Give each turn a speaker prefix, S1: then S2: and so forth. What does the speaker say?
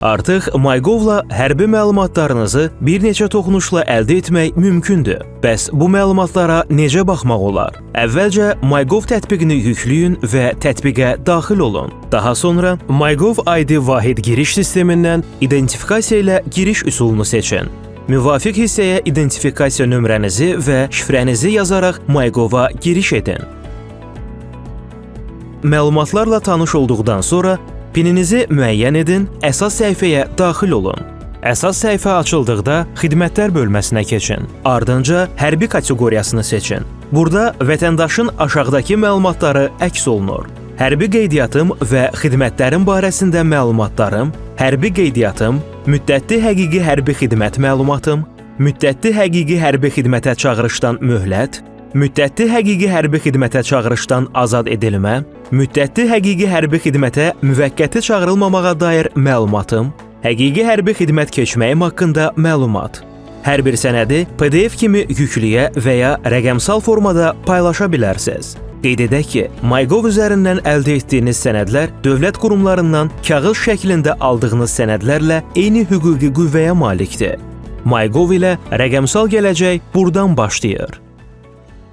S1: Artıq MyGov-la hərbi məlumatlarınızı bir neçə toxunuşla əldə etmək mümkündür. Bəs bu məlumatlara necə baxmaq olar? Əvvəlcə MyGov tətbiqini yükləyin və tətbiqə daxil olun. Daha sonra MyGov ID vahid giriş sistemindən identifikasiya ilə giriş üsulunu seçin. Müvafiq hissəyə identifikasiya nömrənizi və şifrənizi yazaraq MyGov-a giriş edin. Məlumatlarla tanış olduqdan sonra PIN-inizi müəyyən edin, əsas səhifəyə daxil olun. Əsas səhifə açıldıqda xidmətlər bölməsinə keçin. Ardınca hərbi kateqoriyasını seçin. Burada vətəndaşın aşağıdakı məlumatları əks olunur. Hərbi qeydiyyatım və xidmətlərim barəsində məlumatlarım, hərbi qeydiyyatım, müddətli həqiqi hərbi xidmət məlumatım, müddətli həqiqi hərbi xidmətə çağırışdan möhlət, müddətli həqiqi hərbi xidmətə çağırışdan azad edilmə, müddətli həqiqi hərbi xidmətə müvəqqəti çağırılmamağa dair məlumatım, həqiqi hərbi xidmət keçməyim haqqında məlumat. Hər bir sənədi PDF kimi yükləyə və ya rəqəmsal formada paylaşa bilərsiniz. Qeyd edək ki, MyGov üzərindən əldə etdiyiniz sənədlər dövlət qurumlarından kağız şəklində aldığınız sənədlərlə eyni hüquqi qüvvəyə malikdir. MyGov ilə rəqəmsal gələcək buradan başlayır.